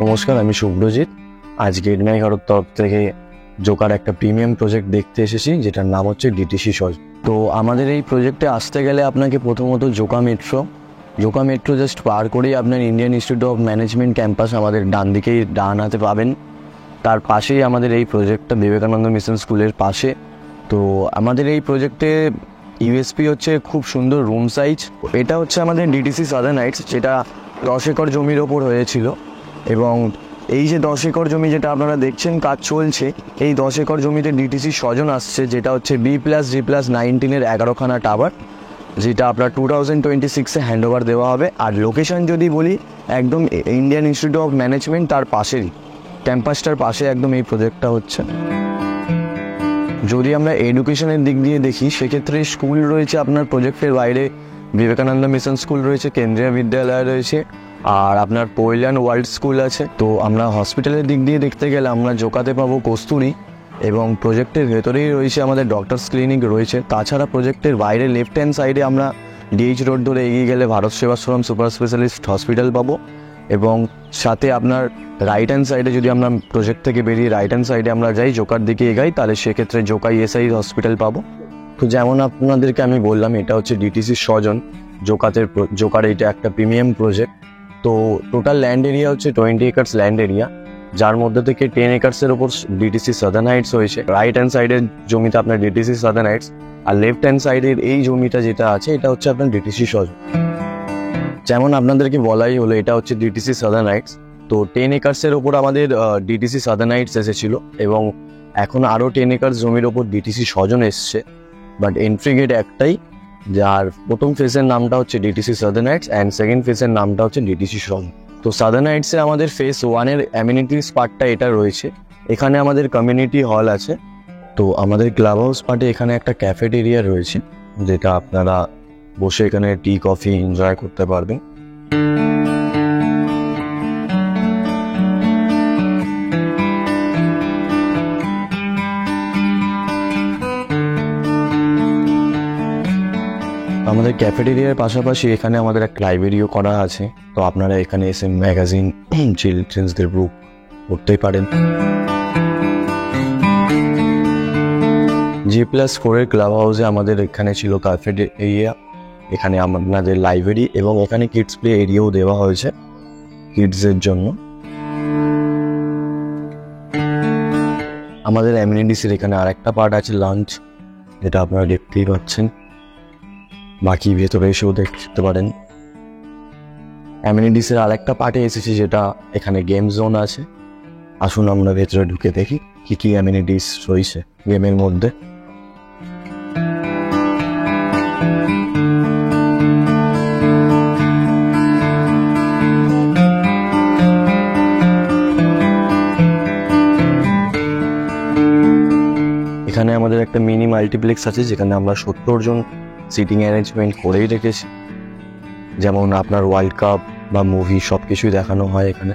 নমস্কার, আমি শুভ্রজিৎ। আজ গেটম্যান ঘরের তরফ থেকে জোকার একটা প্রিমিয়াম প্রজেক্ট দেখতে এসেছি, যেটার নাম হচ্ছে ডিটিসি সজ। তো আমাদের এই প্রজেক্টে আসতে গেলে আপনাকে প্রথমত জোকা মেট্রো জাস্ট পার করেই আপনার Indian institute of management campus আমাদের ডান হাতে পাবেন। তার পাশেই আমাদের এই প্রজেক্টটা, বিবেকানন্দ মিশন স্কুলের পাশে। তো আমাদের এই প্রজেক্টে ইউএসপি হচ্ছে খুব সুন্দর রুম সাইজ। এটা হচ্ছে আমাদের ডিটিসি সাদার্ন হাইটস, যেটা 10 একর জমির ওপর হয়েছিল। এবং এই যে 10 একর জমি যেটা আপনারা দেখছেন কাজ চলছে, এই 10 একর জমিতে ডিটিসি সজন আসছে, যেটা হচ্ছে B+G+19 11খানা টাওয়ার, যেটা আপনার 2026-এ হ্যান্ড ওভার দেওয়া হবে। আর লোকেশন যদি বলি, একদম ইন্ডিয়ান ইনস্টিটিউট অফ ম্যানেজমেন্ট তার পাশেই, ক্যাম্পাসটার পাশে একদম এই প্রজেক্টটা হচ্ছে। যদি আমরা এডুকেশনের দিক দিয়ে দেখি, সেক্ষেত্রে স্কুল রয়েছে আপনার প্রজেক্টের বাইরে। বিবেকানন্দ মিশন স্কুল রয়েছে, কেন্দ্রীয় বিদ্যালয় রয়েছে, আর আপনার পোয়েলিয়ান ওয়ার্ল্ড স্কুল আছে। তো আমরা হসপিটালের দিক দিয়ে দেখতে গেলে আমরা জোকাতে পাবো কস্তুরী, এবং প্রজেক্টের ভেতরেই রয়েছে আমাদের ডক্টরস ক্লিনিক রয়েছে। তাছাড়া প্রজেক্টের বাইরে লেফট হ্যান্ড সাইডে আমরা ডিএইচ রোড ধরে এগিয়ে গেলে Bharat Sevashram super specialist hospital পাবো। এবং সাথে আপনার রাইট হ্যান্ড সাইডে, যদি আমরা প্রজেক্ট থেকে বেরিয়ে রাইট হ্যান্ড সাইডে আমরা যাই, জোকার দিকে এগাই, তাহলে সেক্ষেত্রে জোকা ইএসআই হসপিটাল পাবো। তো যেমন আপনাদেরকে আমি বললাম, এটা হচ্ছে ডিটিসি সজন জোকার এটা একটা প্রিমিয়াম প্রজেক্ট। তো টোটাল ল্যান্ড এরিয়া হচ্ছে 20 একর্স ল্যান্ড এরিয়া, যার মধ্যে থেকে 10 একর্সের ওপর ডিটিসি সাদার্ন হাইটস হয়েছে। রাইট হ্যান্ড সাইডের জমিটা আপনার ডিটিসি সাদার্ন হাইটস, আর লেফট হ্যান্ড সাইডের এই জমিটা যেটা আছে, এটা হচ্ছে আপনার ডিটিসি সজন। যেমন আপনাদেরকে বলাই হলো, এটা হচ্ছে ডিটিসি সাদার্ন হাইটস। তো 10 একর্সের ওপর আমাদের ডিটিসি সাদার্ন হাইটস এসেছিল, এবং এখন আরও 10 একর্স জমির ওপর ডিটিসি সজন এসছে। বাট এন্ট্রি গেট একটাই, যার প্রথম ফেজের নামটা হচ্ছে DTC southern Heights, and second ফেজের নামটা হচ্ছে ডিটিসি সজন। তো সাদার্ন হাইটসে আমাদের ফেজ 1-এর অ্যামিনিটিস পার্টটা এটা রয়েছে। এখানে আমাদের কমিউনিটি হল আছে। তো আমাদের ক্লাব হাউস পার্টে এখানে একটা ক্যাফেটেরিয়া রয়েছে, যেটা আপনারা বসে এখানে টি কফি এনজয় করতে পারবেন। আমাদের ক্যাফেটেরিয়ার পাশাপাশি এখানে আমাদের একটা লাইব্রেরিও করা আছে। তো আপনারা এখানে এসে ম্যাগাজিন, চিলড্রেন্সদের বুক পড়তেই পারেন। G+4-এর ক্লাব হাউসে আমাদের এখানে ছিল ক্যাফেটেরিয়া, এখানে আপনাদের লাইব্রেরি, এবং এখানে কিডস প্লে এরিয়াও দেওয়া হয়েছে কিডসের জন্য। আমাদের অ্যামিনিটিসের এখানে আরেকটা পার্ট আছে লাঞ্চ, যেটা আপনারা দেখতেই পাচ্ছেন। বাকি ভেতরে এসেও দেখতে পারেন। অ্যামিনিটিসের আরেকটা পার্টে এসেছি, যেটা এখানে গেম জোন আছে। আসুন আমরা ভেতরে ঢুকে দেখি কি কি অ্যামিনিটিস রয়েছে গেমের মধ্যে। এখানে আমাদের একটা মিনি মাল্টিপ্লেক্স আছে, যেখানে আমরা 70 জন সিটিং অ্যারেঞ্জমেন্ট করেই রেখেছি। যেমন আপনার ওয়ার্ল্ড কাপ বা মুভি সব কিছুই দেখানো হয় এখানে।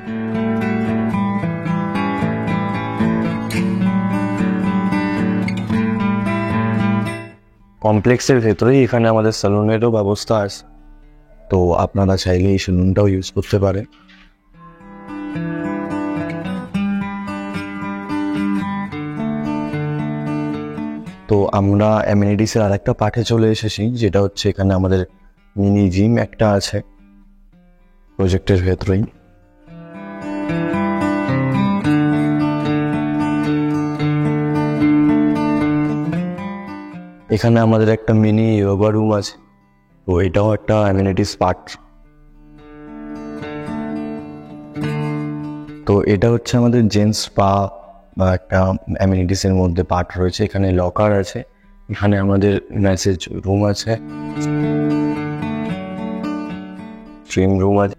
কমপ্লেক্সের ভেতরেই এখানে আমাদের সেলুনেরও ব্যবস্থা আছে, তো আপনারা চাইলে এই সেলুনটাও ইউজ করতে পারেন। তো আমরা অ্যামিনিটিসের আরেকটা পার্টে চলে এসেছি, যেটা হচ্ছে এখানে আমাদের মিনি জিম একটা আছে প্রজেক্টের ভেতরেই। এখানে আমাদের একটা মিনি যোগা রুম আছে, তো এটাও একটা অ্যামিনিটিস পার্ট। তো এটা হচ্ছে আমাদের জেন্টস স্পা বা একটা অ্যামিনিটিসের মধ্যে পার্ট রয়েছে। এখানে লকার আছে, এখানে আমাদের ম্যাসেজ রুম আছে, স্ট্রিম রুম আছে,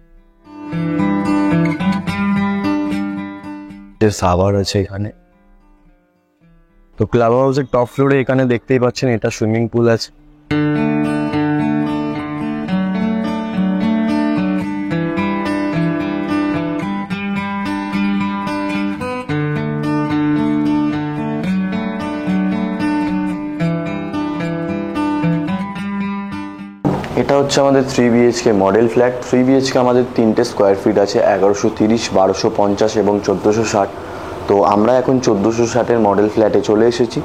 সাভার আছে এখানে। তো ক্লাব হাউসের টপ ফ্লোরে এখানে দেখতেই পাচ্ছেন, এটা সুইমিং পুল আছে। এটা হচ্ছে আমাদের 3 বিএইচকে মডেল ফ্ল্যাট। 3 বিএইচকে আমাদের 3টে স্কোয়ার ফিট আছে, 1130, 1250 এবং 1460। তো আমরা এখন 1460-এর মডেল ফ্ল্যাটে চলে এসেছি।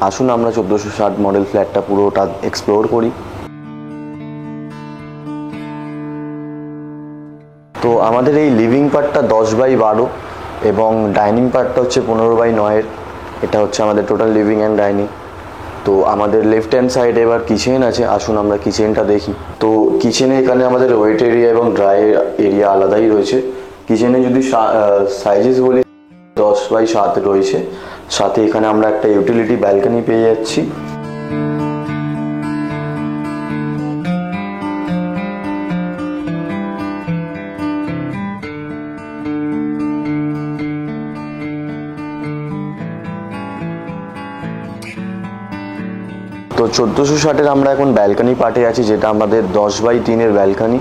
আসুন আমরা 1460 মডেল ফ্ল্যাটটা পুরোটা এক্সপ্লোর করি। তো আমাদের এই লিভিং পার্টটা 10/12 এবং ডাইনিং পার্টটা হচ্ছে 15/9-এর। এটা হচ্ছে আমাদের টোটাল লিভিং অ্যান্ড ডাইনিং। তো আমাদের লেফট হ্যান্ড সাইডে এবার কিচেন আছে, আসুন আমরা কিচেনটা দেখি। তো কিচেনে এখানে আমাদের ওয়েট এরিয়া এবং ড্রাই এরিয়া আলাদাই রয়েছে। কিচেনে যদি সাইজেস বলি 10/7 রয়েছে, সাথে এখানে আমরা একটা ইউটিলিটি ব্যালকনি পেয়ে যাচ্ছি। তো 1460-এর আমরা এখন ব্যালকনি পার্টে আছি, যেটা আমাদের 10/3-এর ব্যালকনি।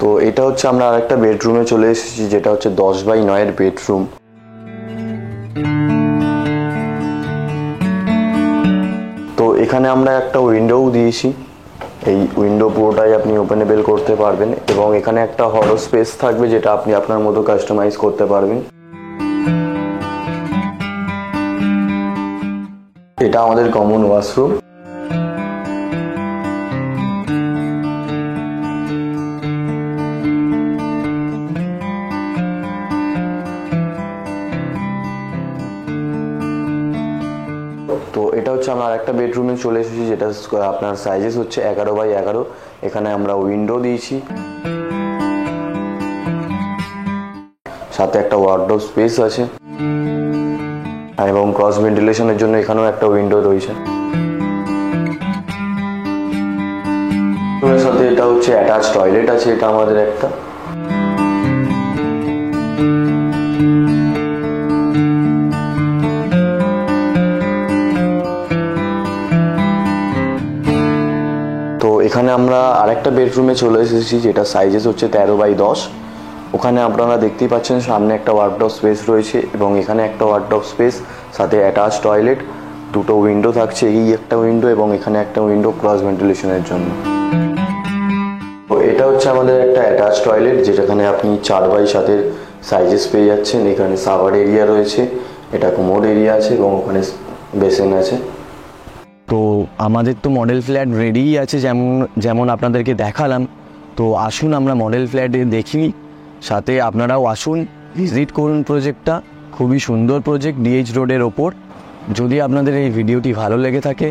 তো এটা হচ্ছে আমরা আরেকটা বেডরুমে চলে এসেছি, যেটা হচ্ছে 10/9-এর বেডরুম। তো এখানে আমরা একটা উইন্ডোও দিয়েছি। এই উইন্ডো পুরোটাই আপনি ওপেনেবল করতে পারবেন এবং এখানে একটা হলো স্পেস থাকবে, যেটা আপনি আপনার মতো কাস্টমাইজ করতে পারবেন। এটা আমাদের কমন ওয়াশরুম। তো এটা হচ্ছে আমরা আরেকটা বেডরুমে চলে এসেছি, যেটা আপনার সাইজেস হচ্ছে 11/11। এখানে আমরা উইন্ডো দিয়েছি, সাথে একটা ওয়ার্ডরোব স্পেস আছে এবং ক্রস ভেন্টিলেশনের জন্য এখানেও একটা উইন্ডো রয়েছে। এর সাথে এটা হচ্ছে অ্যাটাচ টয়লেট আছে, এটা আমাদের একটা। তো এখানে আমরা আরেকটা বেডরুমে চলে এসেছি, যেটা সাইজেস হচ্ছে 13/10। ওখানে আপনারা দেখতেই পাচ্ছেন সামনে একটা ওয়ার্ডরোব স্পেস রয়েছে এবং এখানে একটা ওয়ার্ডরোব স্পেস, সাথে অ্যাটাচ টয়লেট, দুটো উইন্ডো থাকছে, এই একটা উইন্ডো এবং এখানে একটা উইন্ডো ক্রস ভেন্টিলেশনের জন্য। তো এটা হচ্ছে আমাদের একটা অ্যাটাচ টয়লেট, যেটাখানে আপনি 4/7-এর সাইজেস পেয়ে যাচ্ছেন। এখানে শাওয়ার এরিয়া রয়েছে, এটা কোমোড এরিয়া আছে এবং ওখানে বেসিন আছে। তো আমাদের তো মডেল ফ্ল্যাট রেডিই আছে, যেমন আপনাদেরকে দেখালাম। তো আসুন আমরা মডেল ফ্ল্যাটে দেখি, সাথে আপনারাও আসুন, ভিজিট করুন প্রজেক্টটা। খুবই সুন্দর প্রজেক্ট, ডিএইচ রোডের ওপর। যদি আপনাদের এই ভিডিওটি ভালো লেগে থাকে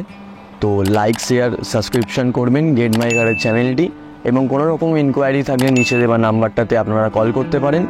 তো লাইক, শেয়ার, সাবস্ক্রিপশন করবেন গেট মাই ঘরের চ্যানেলটি, এবং কোনো রকম ইনকোয়ারি থাকলে নিচে দেওয়া নাম্বারটাতে আপনারা কল করতে পারেন।